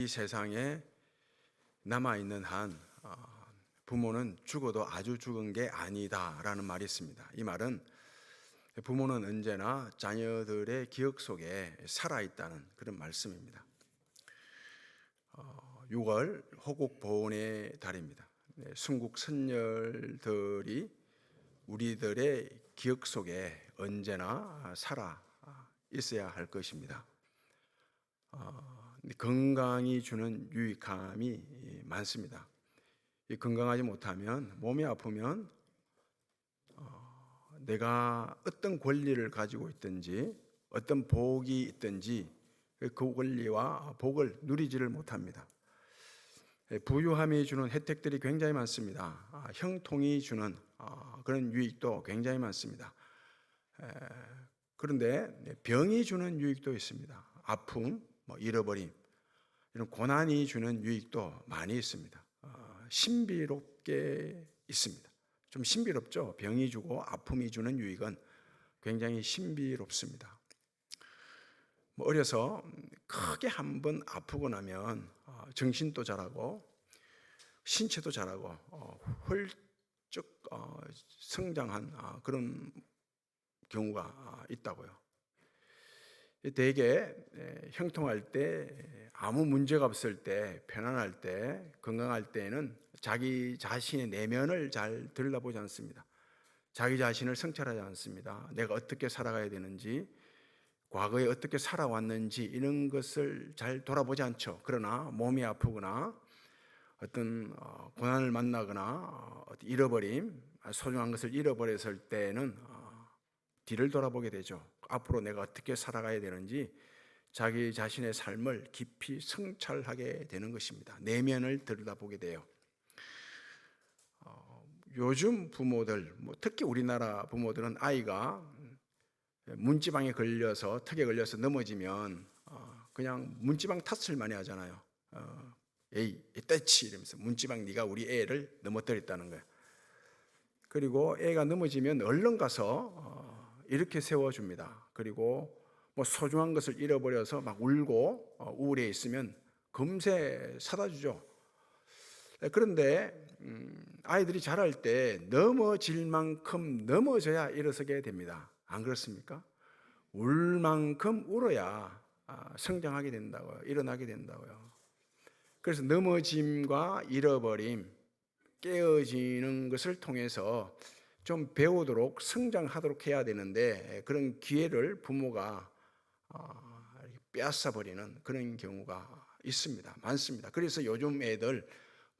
이 세상에 남아있는 한 부모는 죽어도 아주 죽은 게 아니다라는 말이 있습니다. 이 말은 부모는 언제나 자녀들의 기억 속에 살아있다는 그런 말씀입니다. 6월 호국 보훈의 달입니다. 순국 선열들이 우리들의 기억 속에 언제나 살아 있어야 할 것입니다. 건강이 주는 유익함이 많습니다. 건강하지 못하면, 몸이 아프면 내가 어떤 권리를 가지고 있든지 어떤 복이 있든지 그 권리와 복을 누리지를 못합니다. 부유함이 주는 혜택들이 굉장히 많습니다. 형통이 주는 그런 유익도 굉장히 많습니다. 그런데 병이 주는 유익도 있습니다. 아픔, 잃어버림, 이런 고난이 주는 유익도 많이 있습니다. 신비롭게 있습니다. 좀 신비롭죠? 병이 주고 아픔이 주는 유익은 굉장히 신비롭습니다. 어려서 크게 한번 아프고 나면 정신도 자라고 신체도 자라고 훌쩍 성장한 그런 경우가 있다고요. 대개 형통할 때, 아무 문제가 없을 때, 편안할 때, 건강할 때는 자기 자신의 내면을 잘 들여다보지 않습니다. 자기 자신을 성찰하지 않습니다. 내가 어떻게 살아가야 되는지, 과거에 어떻게 살아왔는지 이런 것을 잘 돌아보지 않죠. 그러나 몸이 아프거나 어떤 고난을 만나거나 잃어버림, 소중한 것을 잃어버렸을 때는 뒤를 돌아보게 되죠. 앞으로 내가 어떻게 살아가야 되는지 자기 자신의 삶을 깊이 성찰하게 되는 것입니다. 내면을 들여다보게 돼요. 요즘 부모들, 특히 우리나라 부모들은 아이가 문지방에 걸려서, 턱에 걸려서 넘어지면 그냥 문지방 탓을 많이 하잖아요. 에이, 떼치 이러면서 문지방 네가 우리 애를 넘어뜨렸다는 거예요. 그리고 애가 넘어지면 얼른 가서 이렇게 세워줍니다. 그리고 소중한 것을 잃어버려서 막 울고 우울해 있으면 금세 사다 주죠. 그런데 아이들이 자랄 때 넘어질 만큼 넘어져야 일어서게 됩니다. 안 그렇습니까? 울 만큼 울어야 성장하게 된다고요. 일어나게 된다고요. 그래서 넘어짐과 잃어버림, 깨어지는 것을 통해서 좀 배우도록 성장하도록 해야 되는데, 그런 기회를 부모가 빼앗아 버리는 그런 경우가 있습니다. 많습니다. 그래서 요즘 애들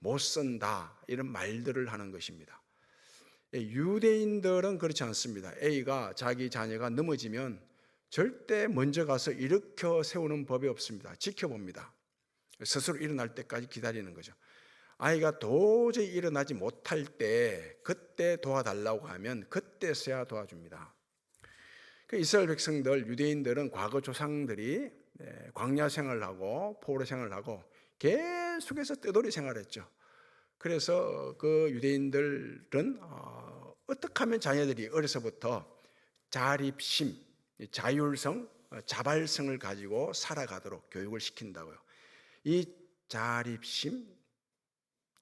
못 쓴다 이런 말들을 하는 것입니다. 유대인들은 그렇지 않습니다. A가 자기 자녀가 넘어지면 절대 먼저 가서 일으켜 세우는 법이 없습니다. 지켜봅니다. 스스로 일어날 때까지 기다리는 거죠. 아이가 도저히 일어나지 못할 때 그때 도와달라고 하면 그때서야 도와줍니다. 이스라엘 백성들, 유대인들은 과거 조상들이 광야 생활하고 포로 생활하고 계속해서 떼돌이 생활했죠. 그래서 그 유대인들은 어떻게 하면 자녀들이 어려서부터 자립심, 자율성, 자발성을 가지고 살아가도록 교육을 시킨다고요. 이 자립심,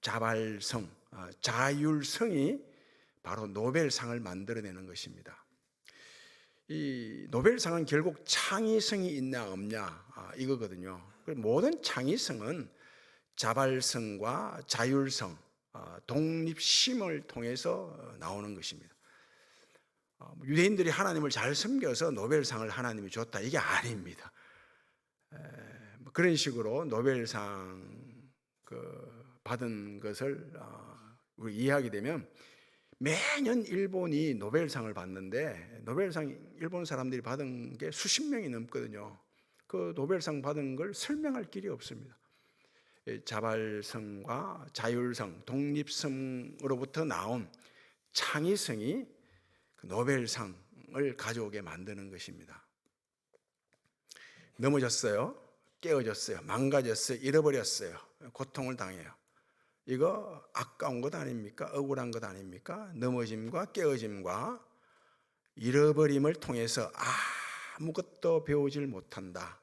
자발성, 자율성이 바로 노벨상을 만들어내는 것입니다. 이 노벨상은 결국 창의성이 있냐 없냐 이거거든요. 모든 창의성은 자발성과 자율성, 독립심을 통해서 나오는 것입니다. 유대인들이 하나님을 잘 섬겨서 노벨상을 하나님이 줬다, 이게 아닙니다. 그런 식으로 노벨상 받은 것을 우리 이해하게 되면, 매년 일본이 노벨상을 받는데 노벨상 일본 사람들이 받은 게 수십 명이 넘거든요. 그 노벨상 받은 걸 설명할 길이 없습니다. 자발성과 자율성, 독립성으로부터 나온 창의성이 그 노벨상을 가져오게 만드는 것입니다. 넘어졌어요, 깨어졌어요, 망가졌어요, 잃어버렸어요, 고통을 당해요. 이거 아까운 것 아닙니까? 억울한 것 아닙니까? 넘어짐과 깨어짐과 잃어버림을 통해서 아무것도 배우질 못한다.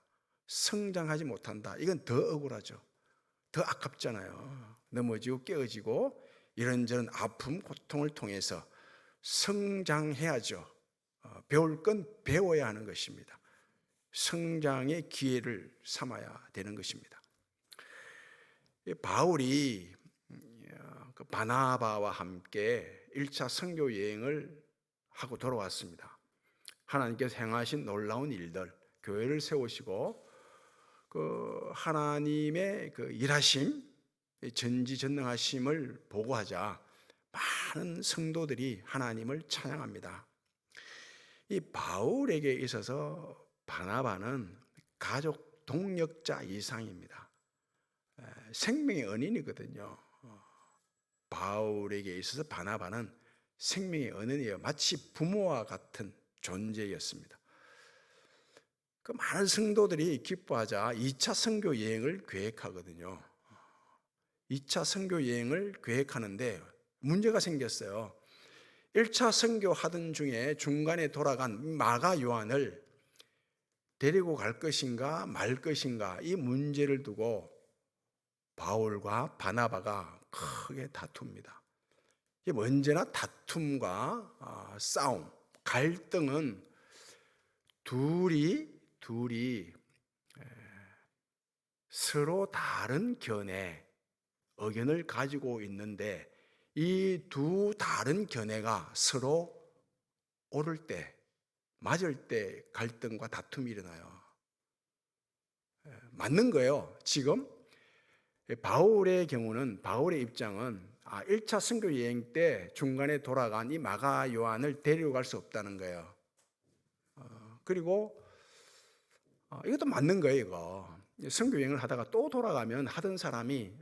성장하지 못한다. 이건 더 억울하죠. 더 아깝잖아요. 넘어지고 깨어지고 이런저런 아픔, 고통을 통해서 성장해야죠. 배울 건 배워야 하는 것입니다. 성장의 기회를 삼아야 되는 것입니다. 바울이 바나바와 함께 1차 선교 여행을 하고 돌아왔습니다. 하나님께서 행하신 놀라운 일들, 교회를 세우시고 그 하나님의 그 일하심, 전지전능하심을 보고하자 많은 성도들이 하나님을 찬양합니다. 이 바울에게 있어서 바나바는 가족 동력자 이상입니다. 생명의 은인이거든요. 바울에게 있어서 바나바는 생명의 은인이에요. 마치 부모와 같은 존재였습니다. 그 많은 성도들이 기뻐하자 2차 선교 여행을 계획하거든요. 2차 선교 여행을 계획하는데 문제가 생겼어요. 1차 선교 하던 중에 중간에 돌아간 마가 요한을 데리고 갈 것인가 말 것인가 이 문제를 두고 바울과 바나바가 크게 다툽니다. 언제나 다툼과 싸움, 갈등은 둘이 서로 다른 견해, 의견을 가지고 있는데 이 두 다른 견해가 서로 오를 때, 맞을 때 갈등과 다툼이 일어나요. 맞는 거예요. 지금 바울의 경우는, 바울의 입장은 1차 선교 여행 때 중간에 돌아간 이 마가 요한을 데리고 갈 수 없다는 거예요. 그리고 이것도 맞는 거예요. 이거 선교 여행을 하다가 또 돌아가면 하던 사람이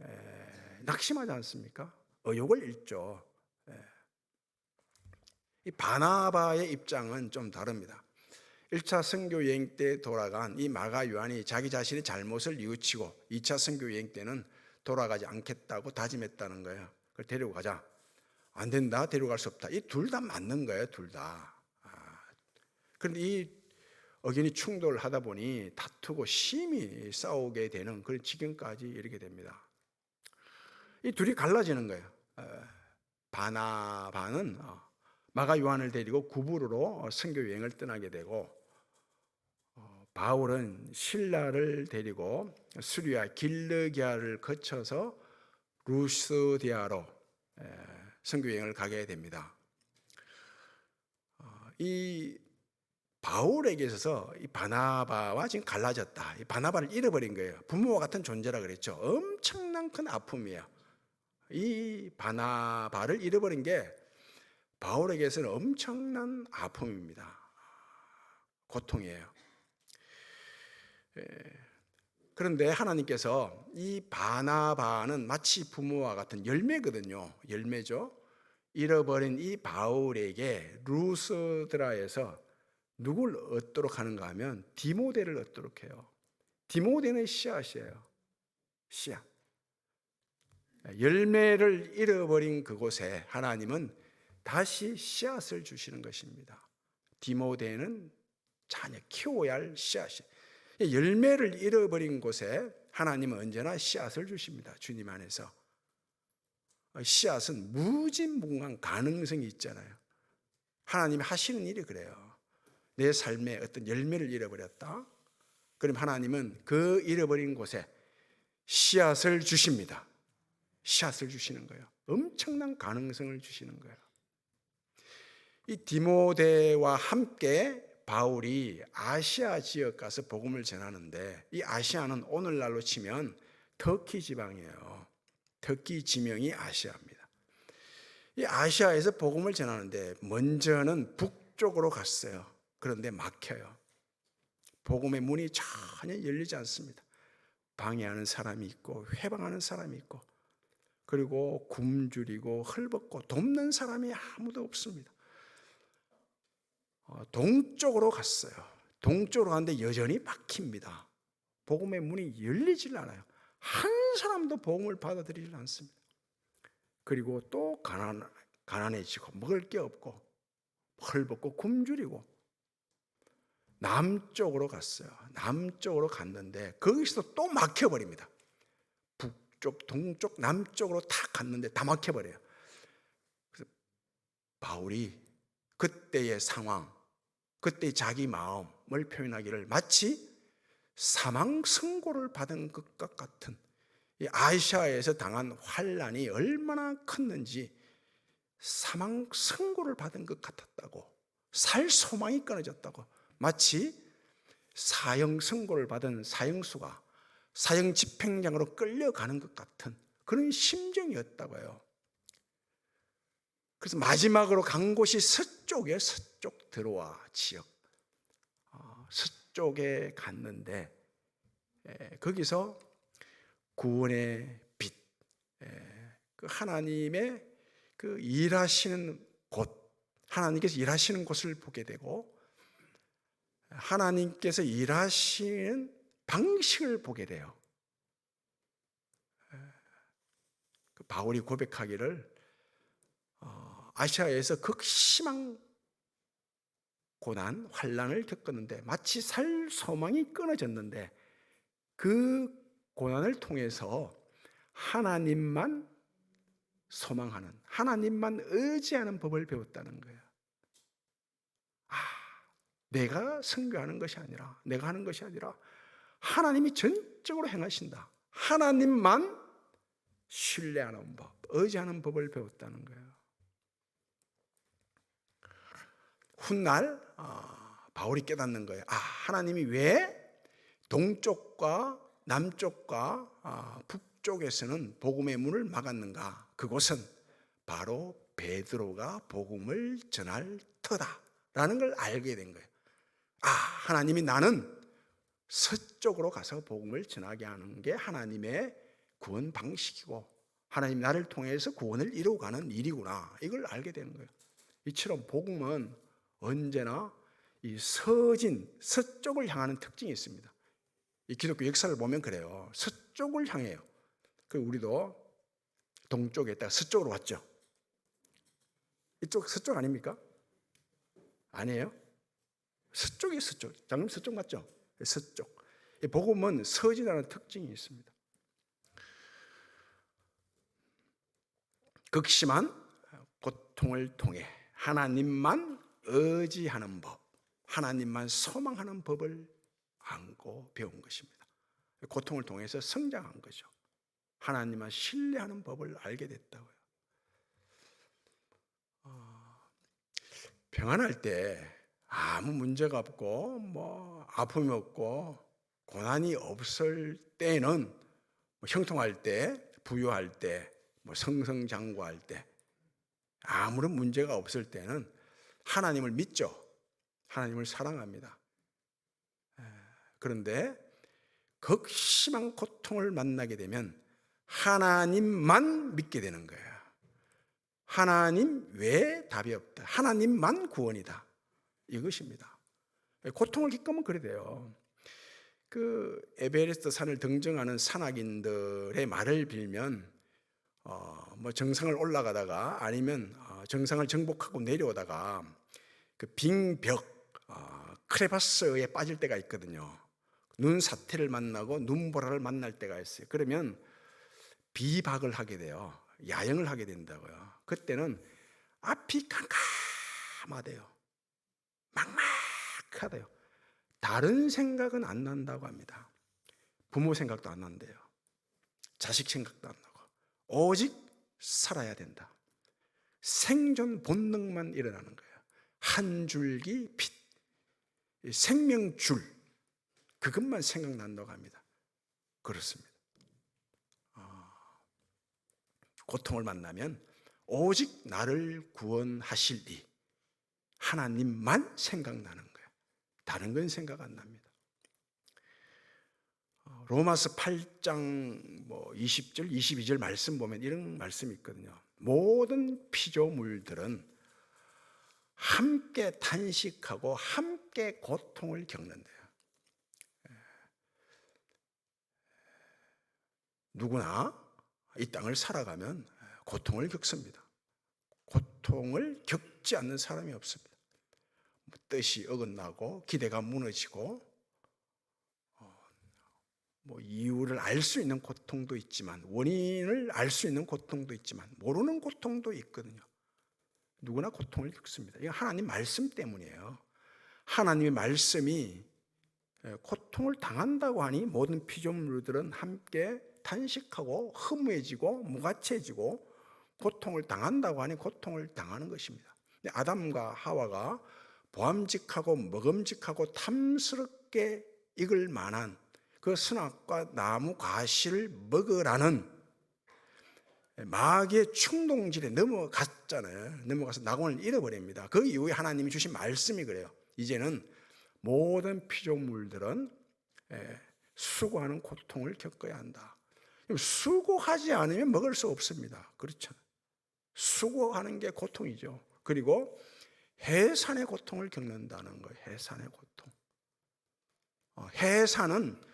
낙심하지 않습니까? 의욕을 잃죠. 이 바나바의 입장은 좀 다릅니다. 1차 선교 여행 때 돌아간 이 마가 요한이 자기 자신의 잘못을 뉘우치고 2차 선교 여행 때는 돌아가지 않겠다고 다짐했다는 거예요. 그걸 데리고 가자. 안 된다. 데리고 갈 수 없다. 이 둘 다 맞는 거예요. 둘 다. 그런데 이 의견이 충돌하다 보니 다투고 심히 싸우게 되는 그런 지경까지 이르게 됩니다. 이 둘이 갈라지는 거예요. 바나바는 마가 요한을 데리고 구부로로 선교 여행을 떠나게 되고 바울은 실라를 데리고 수리아 길르기아를 거쳐서 루스디아로 선교 여행을 가게 됩니다. 이 바울에게 있어서 이 바나바와 지금 갈라졌다. 이 바나바를 잃어버린 거예요. 부모와 같은 존재라 그랬죠. 엄청난 큰 아픔이에요. 이 바나바를 잃어버린 게 바울에게서는 엄청난 아픔입니다. 고통이에요. 그런데 하나님께서 이 바나바는 마치 부모와 같은 열매거든요. 열매죠. 잃어버린 이 바울에게 루스드라에서 누굴 얻도록 하는가 하면 디모데를 얻도록 해요. 디모데는 씨앗이에요. 씨앗. 열매를 잃어버린 그곳에 하나님은 다시 씨앗을 주시는 것입니다. 디모데는 자녀 키워야 할 씨앗이에요. 열매를 잃어버린 곳에 하나님은 언제나 씨앗을 주십니다. 주님 안에서. 씨앗은 무진무궁한 가능성이 있잖아요. 하나님이 하시는 일이 그래요. 내 삶에 어떤 열매를 잃어버렸다. 그럼 하나님은 그 잃어버린 곳에 씨앗을 주십니다. 씨앗을 주시는 거예요. 엄청난 가능성을 주시는 거예요. 이 디모데와 함께 바울이 아시아 지역 가서 복음을 전하는데 이 아시아는 오늘날로 치면 터키 지방이에요. 터키 지명이 아시아입니다. 이 아시아에서 복음을 전하는데 먼저는 북쪽으로 갔어요. 그런데 막혀요. 복음의 문이 전혀 열리지 않습니다. 방해하는 사람이 있고 회방하는 사람이 있고 그리고 굶주리고 헐벗고 돕는 사람이 아무도 없습니다. 동쪽으로 갔어요. 동쪽으로 갔는데 여전히 막힙니다. 복음의 문이 열리질 않아요. 한 사람도 복음을 받아들이질 않습니다. 그리고 또 가난해지고 먹을 게 없고 헐벗고 굶주리고 남쪽으로 갔어요. 남쪽으로 갔는데 거기서 또 막혀버립니다. 북쪽, 동쪽, 남쪽으로 다 갔는데 다 막혀버려요. 그래서 바울이 그때의 상황, 그때 자기 마음을 표현하기를 마치 사망 선고를 받은 것과 같은, 이 아시아에서 당한 환란이 얼마나 컸는지 사망 선고를 받은 것 같았다고, 살 소망이 끊어졌다고, 마치 사형 선고를 받은 사형수가 사형 집행장으로 끌려가는 것 같은 그런 심정이었다고요. 그래서 마지막으로 간 곳이 서쪽에, 서쪽 드로아 지역, 서쪽에 갔는데 거기서 구원의 빛, 그 하나님의 그 일하시는 곳, 하나님께서 일하시는 곳을 보게 되고 하나님께서 일하시는 방식을 보게 돼요. 그 바울이 고백하기를 아시아에서 극심한 고난, 환난을 겪었는데 마치 살 소망이 끊어졌는데 그 고난을 통해서 하나님만 소망하는, 하나님만 의지하는 법을 배웠다는 거예요. 내가 선교하는 것이 아니라, 내가 하는 것이 아니라 하나님이 전적으로 행하신다. 하나님만 신뢰하는 법, 의지하는 법을 배웠다는 거예요. 훗날 바울이 깨닫는 거예요. 하나님이 왜 동쪽과 남쪽과 북쪽에서는 복음의 문을 막았는가? 그곳은 바로 베드로가 복음을 전할 터다라는 걸 알게 된 거예요. 하나님이 나는 서쪽으로 가서 복음을 전하게 하는 게 하나님의 구원 방식이고 하나님 나를 통해서 구원을 이루어가는 일이구나, 이걸 알게 되는 거예요. 이처럼 복음은 언제나 이 서진, 서쪽을 향하는 특징이 있습니다. 이 기독교 역사를 보면 그래요. 서쪽을 향해요. 우리도 동쪽에 있다가 서쪽으로 왔죠. 이쪽 서쪽 아닙니까? 아니에요? 서쪽이 서쪽. 장님 서쪽 맞죠? 서쪽. 복음은 서진하는 특징이 있습니다. 극심한 고통을 통해 하나님만 의지하는 법, 하나님만 소망하는 법을 안고 배운 것입니다. 고통을 통해서 성장한 거죠. 하나님만 신뢰하는 법을 알게 됐다고요. 평안할 때 아무 문제가 없고 아픔이 없고 고난이 없을 때는 형통할 때, 부유할 때, 성성장구할 때, 아무런 문제가 없을 때는 하나님을 믿죠. 하나님을 사랑합니다. 그런데 극심한 고통을 만나게 되면 하나님만 믿게 되는 거예요. 하나님 외에 답이 없다. 하나님만 구원이다. 이것입니다. 고통을 겪으면 그래 돼요. 그 에베레스트 산을 등정하는 산악인들의 말을 빌면 정상을 올라가다가 아니면 정상을 정복하고 내려오다가 그 빙벽 크레바스에 빠질 때가 있거든요. 눈 사태를 만나고 눈보라를 만날 때가 있어요. 그러면 비박을 하게 돼요. 야영을 하게 된다고요. 그때는 앞이 캄캄하대요. 막막하대요. 다른 생각은 안 난다고 합니다. 부모 생각도 안 난대요. 자식 생각도 안 나고 오직 살아야 된다. 생존 본능만 일어나는 거예요. 한 줄기 빛, 생명줄, 그것만 생각난다고 합니다. 그렇습니다. 고통을 만나면 오직 나를 구원하실 이 하나님만 생각나는 거예요. 다른 건 생각 안 납니다. 로마서 8장 20절, 22절 말씀 보면 이런 말씀이 있거든요. 모든 피조물들은 함께 탄식하고 함께 고통을 겪는데요. 누구나 이 땅을 살아가면 고통을 겪습니다. 고통을 겪지 않는 사람이 없습니다. 뜻이 어긋나고 기대가 무너지고 이유를 알 수 있는 고통도 있지만, 원인을 알 수 있는 고통도 있지만 모르는 고통도 있거든요. 누구나 고통을 겪습니다. 이거 하나님 말씀 때문이에요. 하나님의 말씀이 고통을 당한다고 하니 모든 피조물들은 함께 탄식하고 허무해지고 무가치해지고, 고통을 당한다고 하니 고통을 당하는 것입니다. 아담과 하와가 보암직하고 먹음직하고 탐스럽게 익을 만한 그 선악과 나무 과실을 먹으라는 마귀의 충동질에 넘어갔잖아요. 넘어가서 낙원을 잃어버립니다. 그 이후에 하나님이 주신 말씀이 그래요. 이제는 모든 피조물들은 수고하는 고통을 겪어야 한다. 수고하지 않으면 먹을 수 없습니다. 그렇죠? 수고하는 게 고통이죠. 그리고 해산의 고통을 겪는다는 거예요. 해산의 고통. 해산은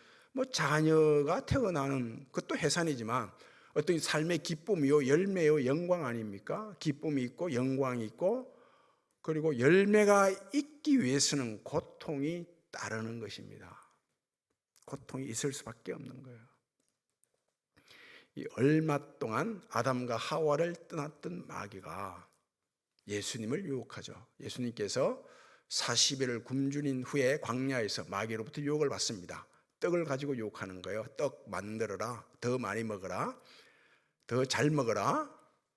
자녀가 태어나는 것도 해산이지만 어떤 삶의 기쁨이요, 열매요, 영광 아닙니까? 기쁨이 있고 영광이 있고, 그리고 열매가 있기 위해서는 고통이 따르는 것입니다. 고통이 있을 수밖에 없는 거예요. 이 얼마 동안 아담과 하와를 떠났던 마귀가 예수님을 유혹하죠. 예수님께서 40일을 굶주린 후에 광야에서 마귀로부터 유혹을 받습니다. 떡을 가지고 유혹하는 거예요. 떡 만들어라, 더 많이 먹어라, 더 잘 먹어라,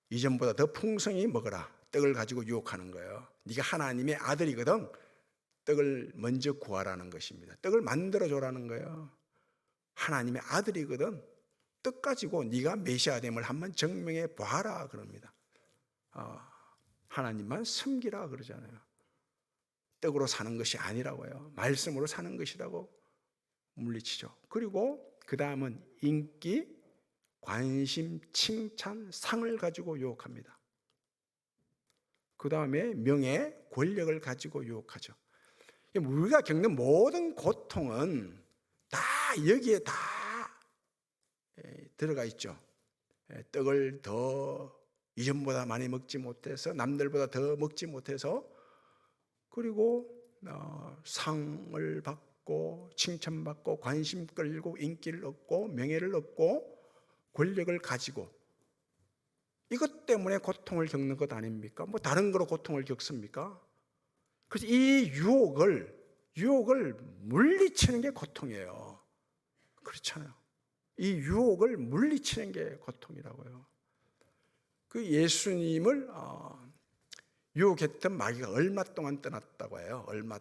이전보다 더 풍성히 먹어라. 떡을 가지고 유혹하는 거예요. 네가 하나님의 아들이거든, 떡을 먼저 구하라는 것입니다. 떡을 만들어줘라는 거예요. 하나님의 아들이거든, 떡 가지고 네가 메시아됨을 한번 증명해 봐라 그럽니다. 하나님만 섬기라 그러잖아요. 떡으로 사는 것이 아니라고요. 말씀으로 사는 것이라고 물리치죠. 그리고 그 다음은 인기, 관심, 칭찬, 상을 가지고 유혹합니다. 그 다음에 명예, 권력을 가지고 유혹하죠. 우리가 겪는 모든 고통은 다 여기에 다 들어가 있죠. 떡을 더 이전보다 많이 먹지 못해서, 남들보다 더 먹지 못해서, 그리고 상을 받고 칭찬받고 관심 끌고 인기를 얻고 명예를 얻고 권력을 가지고, 이것 때문에 고통을 겪는 것 아닙니까? 다른 거로 고통을 겪습니까? 그래서 이 유혹을 물리치는 게 고통이에요. 그렇잖아요. 이 유혹을 물리치는 게 고통이라고요. 그 예수님을 유혹했던 마귀가 얼마 동안 떠났다고 해요. 얼마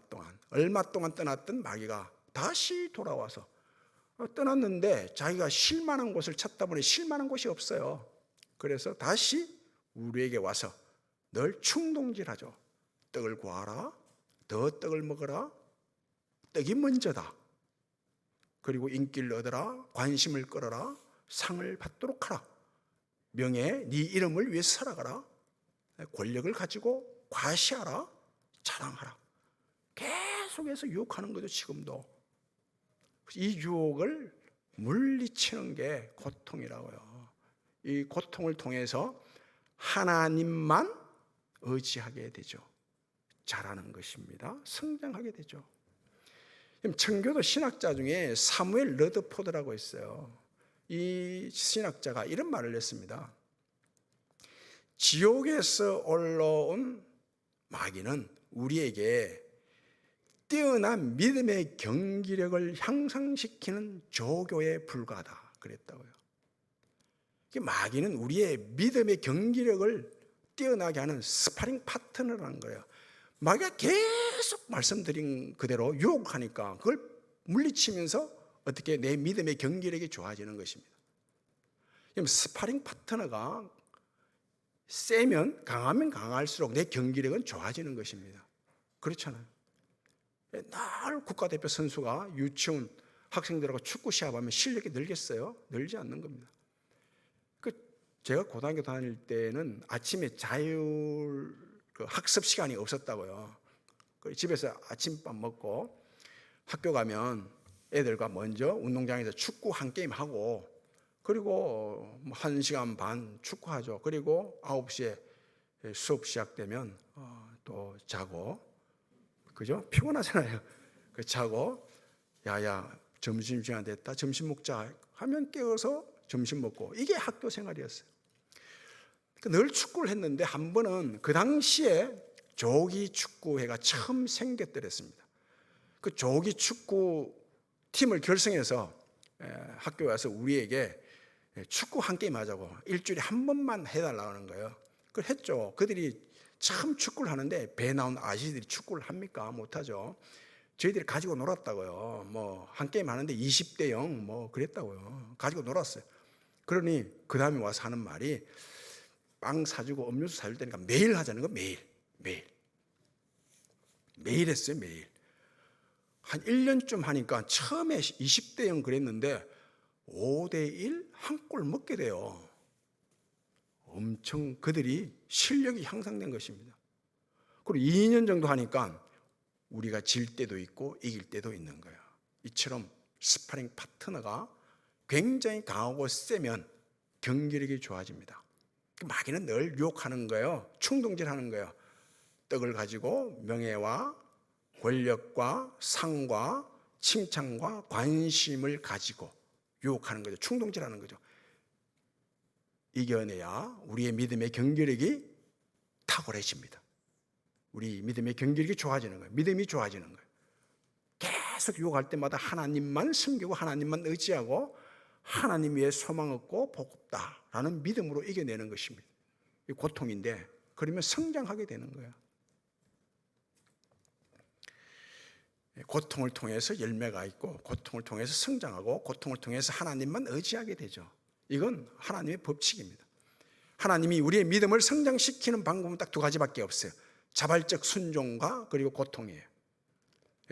동안 떠났던 마귀가 다시 돌아와서, 떠났는데 자기가 쉴만한 곳을 찾다 보니 쉴만한 곳이 없어요. 그래서 다시 우리에게 와서 늘 충동질하죠. 떡을 구하라, 더 떡을 먹어라, 떡이 먼저다. 그리고 인기를 얻어라, 관심을 끌어라, 상을 받도록 하라, 명예, 네 이름을 위해 살아가라, 권력을 가지고 과시하라, 자랑하라. 계속해서 유혹하는 거죠. 지금도 이 유혹을 물리치는 게 고통이라고요. 이 고통을 통해서 하나님만 의지하게 되죠. 자라는 것입니다. 성장하게 되죠. 청교도 신학자 중에 사무엘 러드포드라고 있어요. 이 신학자가 이런 말을 했습니다. 지옥에서 올라온 마귀는 우리에게 뛰어난 믿음의 경기력을 향상시키는 조교에 불과하다 그랬다고요. 마귀는 우리의 믿음의 경기력을 뛰어나게 하는 스파링 파트너라는 거예요. 마귀가 계속 말씀드린 그대로 유혹하니까 그걸 물리치면서 어떻게 내 믿음의 경기력이 좋아지는 것입니다. 스파링 파트너가 세면, 강하면 강할수록 내 경기력은 좋아지는 것입니다. 그렇잖아요. 날 국가대표 선수가 유치원 학생들하고 축구 시합하면 실력이 늘겠어요? 늘지 않는 겁니다. 제가 고등학교 다닐 때는 아침에 자율 학습 시간이 없었다고요. 집에서 아침밥 먹고 학교 가면 애들과 먼저 운동장에서 축구 한 게임 하고, 그리고 1시간 반 축구하죠. 그리고 9시에 수업 시작되면 또 자고, 그죠? 피곤하잖아요. 그 자고 야야 점심시간 됐다, 점심 먹자 하면 깨어서 점심 먹고, 이게 학교 생활이었어요. 늘 축구를 했는데 한 번은 그 당시에 조기 축구회가 처음 생겼더랬습니다. 그 조기 축구 팀을 결성해서 학교에 와서 우리에게 축구 한 게임 하자고 일주일에 한 번만 해달라고 하는 거예요. 그걸 했죠. 그들이 참 축구를 하는데 배 나온 아저씨들이 축구를 합니까? 못하죠. 저희들이 가지고 놀았다고요. 뭐 한 게임 하는데 20대 0 뭐 그랬다고요. 가지고 놀았어요. 그러니 그 다음에 와서 하는 말이 빵 사주고 음료수 사줄 테니까 매일 하자는 거. 매일 했어요. 매일. 한 1년쯤 하니까 처음에 20대 0 그랬는데 5대 1 한 골 먹게 돼요. 엄청 그들이 실력이 향상된 것입니다. 그리고 2년 정도 하니까 우리가 질 때도 있고 이길 때도 있는 거예요. 이처럼 스파링 파트너가 굉장히 강하고 세면 경기력이 좋아집니다. 마귀는 늘 유혹하는 거예요. 충동질하는 거예요. 떡을 가지고 명예와 권력과 상과 칭찬과 관심을 가지고 유혹하는 거죠. 충동질하는 거죠. 이겨내야 우리의 믿음의 경기력이 탁월해집니다. 우리 믿음의 경기력이 좋아지는 거예요. 믿음이 좋아지는 거예요. 계속 유혹할 때마다 하나님만 섬기고 하나님만 의지하고 하나님 위에 소망 얻고 복없다라는 믿음으로 이겨내는 것입니다. 이 고통인데 그러면 성장하게 되는 거예요. 고통을 통해서 열매가 있고 고통을 통해서 성장하고 고통을 통해서 하나님만 의지하게 되죠. 이건 하나님의 법칙입니다. 하나님이 우리의 믿음을 성장시키는 방법은 딱 두 가지밖에 없어요. 자발적 순종과 그리고 고통이에요.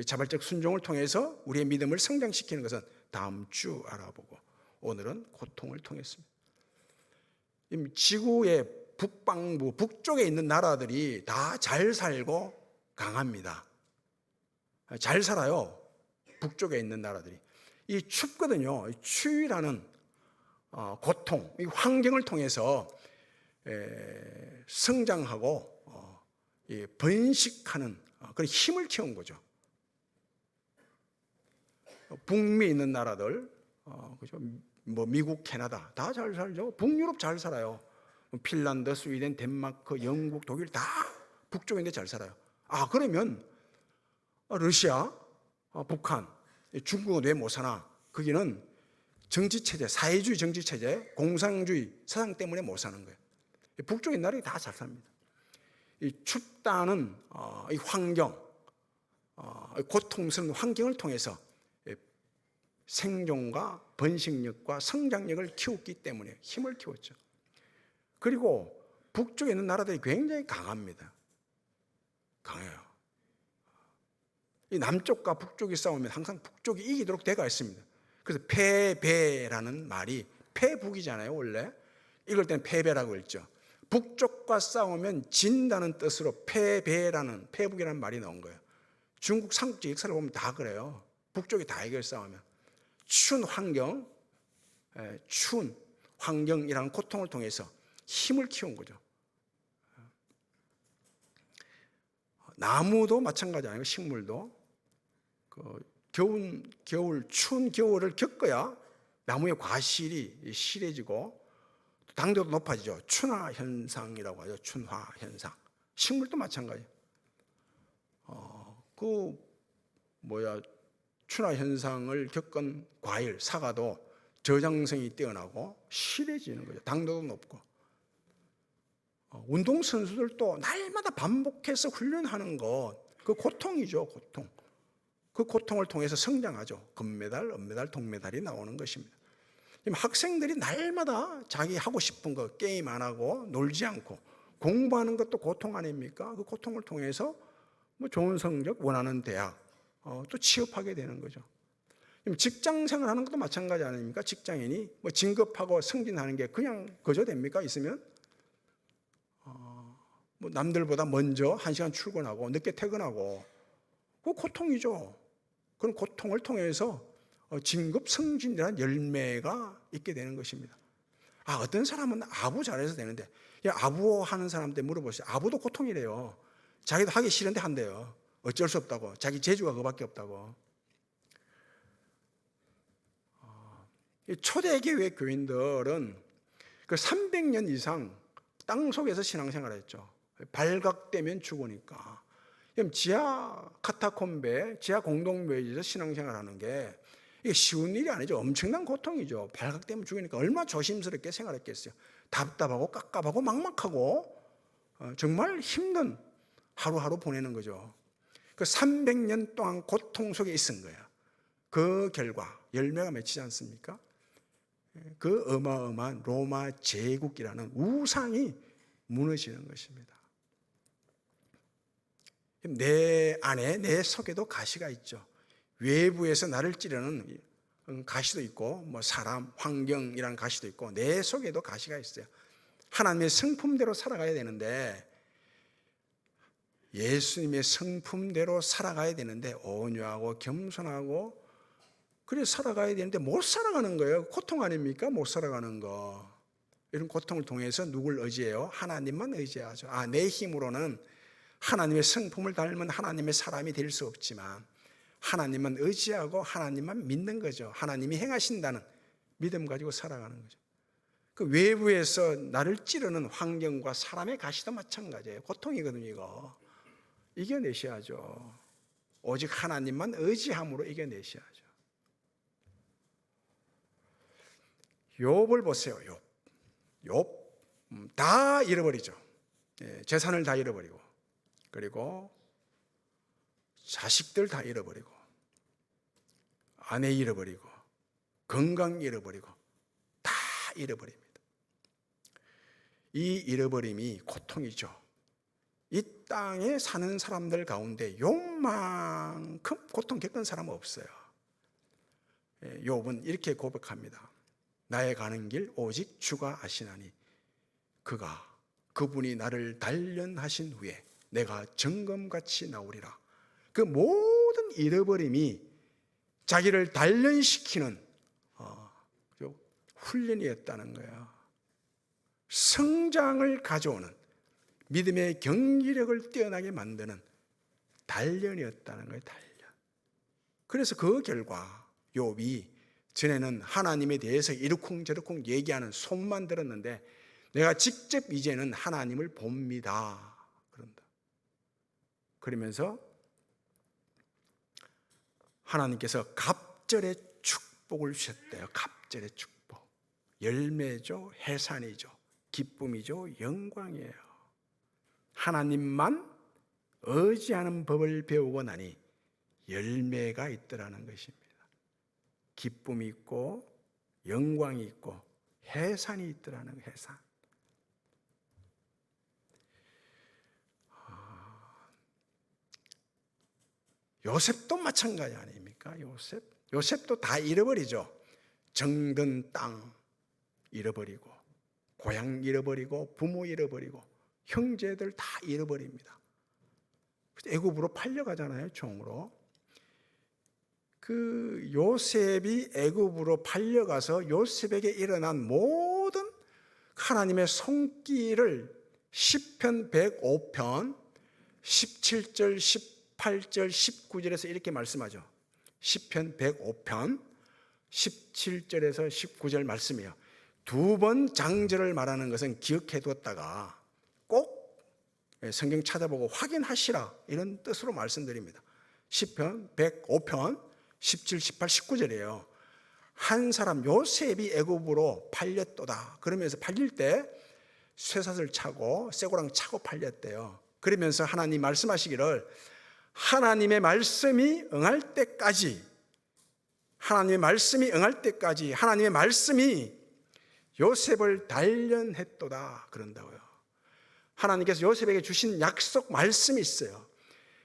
자발적 순종을 통해서 우리의 믿음을 성장시키는 것은 다음 주 알아보고, 오늘은 고통을 통했습니다. 지구의 북방부, 북쪽에 있는 나라들이 다 잘 살고 강합니다. 잘 살아요. 북쪽에 있는 나라들이. 이 춥거든요. 추위라는 고통, 이 환경을 통해서 성장하고 번식하는 그런 힘을 키운 거죠. 북미에 있는 나라들, 그죠? 뭐 미국, 캐나다 다 잘 살죠. 북유럽 잘 살아요. 핀란드, 스웨덴, 덴마크, 영국, 독일 다 북쪽인데 잘 살아요. 그러면 러시아, 북한, 중국은 왜 못 사나? 거기는 정치체제, 사회주의 정치체제, 공산주의 사상 때문에 못 사는 거예요. 북쪽의 나라들이 다 잘 삽니다. 이 춥다는 이 환경, 고통스러운 환경을 통해서 생존과 번식력과 성장력을 키웠기 때문에 힘을 키웠죠. 그리고 북쪽에 있는 나라들이 굉장히 강합니다. 강해요. 이 남쪽과 북쪽이 싸우면 항상 북쪽이 이기도록 되어 있습니다. 그래서 패배라는 말이 패북이잖아요. 원래 이럴 때는 패배라고 했죠. 북쪽과 싸우면 진다는 뜻으로 패북이라는 말이 나온 거예요. 중국 삼국지 역사를 보면 다 그래요. 북쪽이 다 이겨 싸우면. 추운 환경이라는 고통을 통해서 힘을 키운 거죠. 나무도 마찬가지 아니에요. 식물도 추운 겨울을 겪어야 나무의 과실이 실해지고 당도도 높아지죠. 춘화 현상이라고 하죠. 춘화 현상. 식물도 마찬가지예요. 춘화 현상을 겪은 과일, 사과도 저장성이 뛰어나고 실해지는 거죠. 당도도 높고. 운동선수들도 날마다 반복해서 훈련하는 것, 그 고통이죠. 고통. 그 고통을 통해서 성장하죠. 금메달, 은메달, 동메달이 나오는 것입니다. 학생들이 날마다 자기 하고 싶은 거 게임 안 하고 놀지 않고 공부하는 것도 고통 아닙니까? 그 고통을 통해서 좋은 성적, 원하는 대학 또 취업하게 되는 거죠. 직장 생활하는 것도 마찬가지 아닙니까? 직장인이 진급하고 승진하는 게 그냥 그저 됩니까? 있으면 남들보다 먼저 1시간 출근하고 늦게 퇴근하고 그 고통이죠. 그런 고통을 통해서 진급 승진이라는 열매가 있게 되는 것입니다. 어떤 사람은 아부 잘해서 되는데, 아부 하는 사람한테 물어보세요. 아부도 고통이래요. 자기도 하기 싫은데 한대요. 어쩔 수 없다고. 자기 재주가 그밖에 없다고. 초대교회 교인들은 그 300년 이상 땅 속에서 신앙생활을 했죠. 발각되면 죽으니까. 그럼 지하 카타콤베, 지하 공동묘지에서 신앙생활하는 게 이게 쉬운 일이 아니죠. 엄청난 고통이죠. 발각되면 죽으니까 얼마나 조심스럽게 생활했겠어요. 답답하고 깝깝하고 막막하고 정말 힘든 하루하루 보내는 거죠. 그 300년 동안 고통 속에 있은 거예요. 그 결과 열매가 맺히지 않습니까? 그 어마어마한 로마 제국이라는 우상이 무너지는 것입니다. 내 안에, 내 속에도 가시가 있죠. 외부에서 나를 찌르는 가시도 있고, 사람, 환경이라는 가시도 있고, 내 속에도 가시가 있어요. 하나님의 성품대로 살아가야 되는데, 예수님의 성품대로 살아가야 되는데, 온유하고 겸손하고, 그래 살아가야 되는데 못 살아가는 거예요. 고통 아닙니까? 못 살아가는 거. 이런 고통을 통해서 누굴 의지해요? 하나님만 의지하죠. 내 힘으로는 하나님의 성품을 닮은 하나님의 사람이 될 수 없지만 하나님만 의지하고 하나님만 믿는 거죠. 하나님이 행하신다는 믿음 가지고 살아가는 거죠. 그 외부에서 나를 찌르는 환경과 사람의 가시도 마찬가지예요. 고통이거든요. 이거 이겨내셔야죠. 오직 하나님만 의지함으로 이겨내셔야죠. 욥을 보세요. 욥 다 잃어버리죠. 재산을 다 잃어버리고, 그리고 자식들 다 잃어버리고, 아내 잃어버리고, 건강 잃어버리고, 다 잃어버립니다. 이 잃어버림이 고통이죠. 이 땅에 사는 사람들 가운데 욥만큼 고통 겪은 사람은 없어요. 욥은 이렇게 고백합니다. 나의 가는 길 오직 주가 아시나니 그분이 나를 단련하신 후에 내가 정금같이 나오리라. 그 모든 잃어버림이 자기를 단련시키는 훈련이었다는 거예요. 성장을 가져오는, 믿음의 경기력을 뛰어나게 만드는 단련이었다는 거예요. 단련. 그래서 그 결과 욥이 전에는 하나님에 대해서 이러쿵저러쿵 얘기하는 소문만 들었는데 내가 직접 이제는 하나님을 봅니다. 그런다. 그러면서 하나님께서 갑절의 축복을 주셨대요. 갑절의 축복. 열매죠, 해산이죠, 기쁨이죠, 영광이에요. 하나님만 의지하는 법을 배우고 나니 열매가 있더라는 것입니다. 기쁨이 있고 영광이 있고 해산이 있더라는 해산. 요셉도 마찬가지 아닙니까? 요셉도 다 잃어버리죠. 정든 땅 잃어버리고, 고향 잃어버리고, 부모 잃어버리고, 형제들 다 잃어버립니다. 애굽으로 팔려가잖아요, 종으로. 그 요셉이 애굽으로 팔려가서 요셉에게 일어난 모든 하나님의 손길을 시편 105편 17절, 18절, 19절에서 이렇게 말씀하죠. 시편 105편 17절에서 19절 말씀이에요. 두 번 장절을 말하는 것은 기억해 두었다가 꼭 성경 찾아보고 확인하시라, 이런 뜻으로 말씀드립니다. 시편 105편 17, 18, 19절이에요. 한 사람 요셉이 애굽으로 팔렸도다. 그러면서 팔릴 때 쇠사슬 차고 쇠고랑 차고 팔렸대요. 그러면서 하나님 말씀하시기를 하나님의 말씀이 응할 때까지, 하나님의 말씀이 응할 때까지 하나님의 말씀이 요셉을 단련했도다 그런다고요. 하나님께서 요셉에게 주신 약속 말씀이 있어요.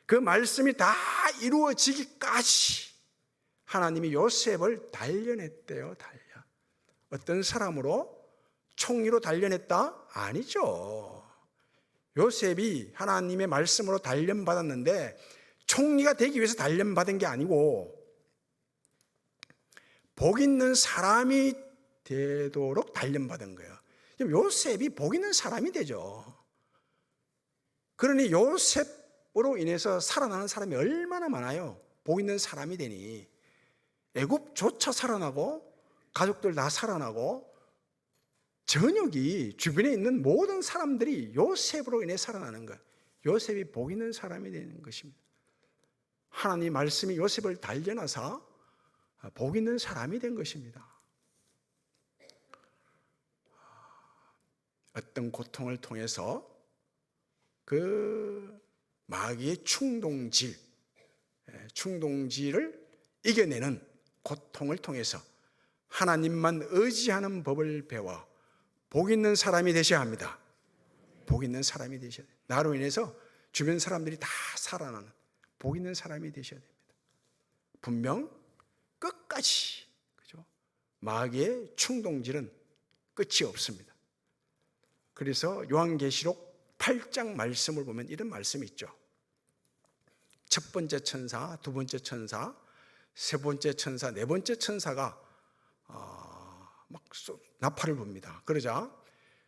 그 말씀이 다 이루어지기까지 하나님이 요셉을 단련했대요. 단련. 어떤 사람으로? 총리로 단련했다? 아니죠. 요셉이 하나님의 말씀으로 단련받았는데 총리가 되기 위해서 단련받은 게 아니고 복 있는 사람이 되도록 단련받은 거예요. 요셉이 복 있는 사람이 되죠. 그러니 요셉 요셉으로 인해서 살아나는 사람이 얼마나 많아요. 복 있는 사람이 되니 애굽조차 살아나고 가족들 다 살아나고 전역이 주변에 있는 모든 사람들이 요셉으로 인해 살아나는 것. 요셉이 복 있는 사람이 되는 것입니다. 하나님 말씀이 요셉을 단련하사 복 있는 사람이 된 것입니다. 어떤 고통을 통해서 그 마귀의 충동질을 이겨내는 고통을 통해서 하나님만 의지하는 법을 배워 복 있는 사람이 되셔야 합니다. 복 있는 사람이 되셔야 돼요. 나로 인해서 주변 사람들이 다 살아나는 복 있는 사람이 되셔야 됩니다. 분명 끝까지, 그죠? 마귀의 충동질은 끝이 없습니다. 그래서 요한계시록 8장 말씀을 보면 이런 말씀이 있죠. 첫 번째 천사, 두 번째 천사, 세 번째 천사, 네 번째 천사가 막 나팔을 붑니다. 그러자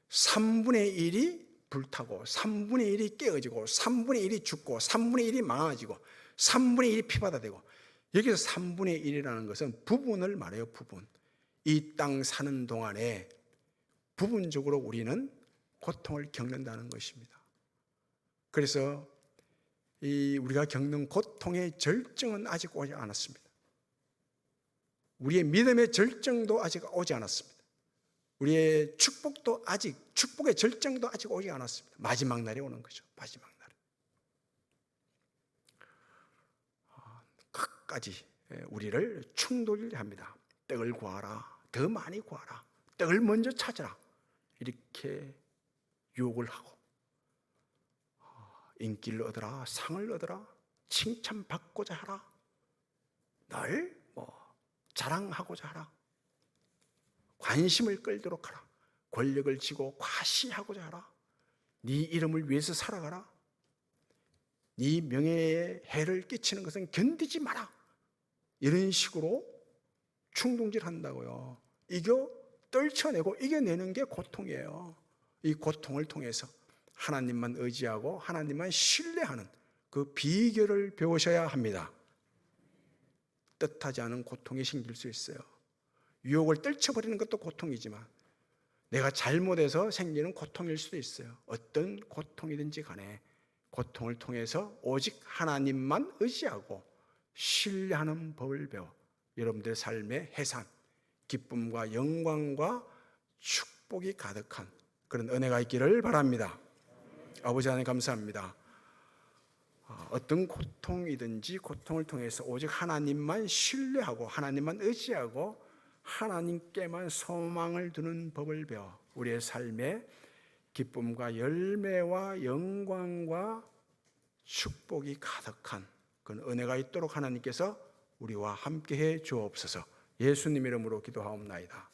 3분의 1이 불타고 3분의 1이 깨어지고 3분의 1이 죽고 3분의 1이 망가지고 3분의 1이 피바다 되고, 여기서 3분의 1이라는 것은 부분을 말해요. 부분. 이 땅 사는 동안에 부분적으로 우리는 고통을 겪는다는 것입니다. 그래서 우리가 겪는 고통의 절정은 아직 오지 않았습니다. 우리의 믿음의 절정도 아직 오지 않았습니다. 우리의 축복의 절정도 아직 오지 않았습니다. 마지막 날이 오는 거죠. 마지막 날. 끝까지 우리를 충돌합니다. 떡을 구하라. 더 많이 구하라. 떡을 먼저 찾아라. 이렇게 유혹을 하고, 인기를 얻어라, 상을 얻어라, 칭찬받고자 하라, 널 자랑하고자 하라, 관심을 끌도록 하라, 권력을 쥐고 과시하고자 하라, 네 이름을 위해서 살아가라, 네 명예에 해를 끼치는 것은 견디지 마라. 이런 식으로 충동질한다고요. 떨쳐내고 이겨내는 게 고통이에요. 이 고통을 통해서 하나님만 의지하고 하나님만 신뢰하는 그 비결을 배우셔야 합니다. 뜻하지 않은 고통이 생길 수 있어요. 유혹을 떨쳐버리는 것도 고통이지만 내가 잘못해서 생기는 고통일 수도 있어요. 어떤 고통이든지 간에 고통을 통해서 오직 하나님만 의지하고 신뢰하는 법을 배워 여러분들의 삶의 해산, 기쁨과 영광과 축복이 가득한 그런 은혜가 있기를 바랍니다. 아버지 하나님 감사합니다. 어떤 고통이든지 고통을 통해서 오직 하나님만 신뢰하고 하나님만 의지하고 하나님께만 소망을 두는 법을 배워 우리의 삶에 기쁨과 열매와 영광과 축복이 가득한 그런 은혜가 있도록 하나님께서 우리와 함께해 주옵소서. 예수님 이름으로 기도하옵나이다.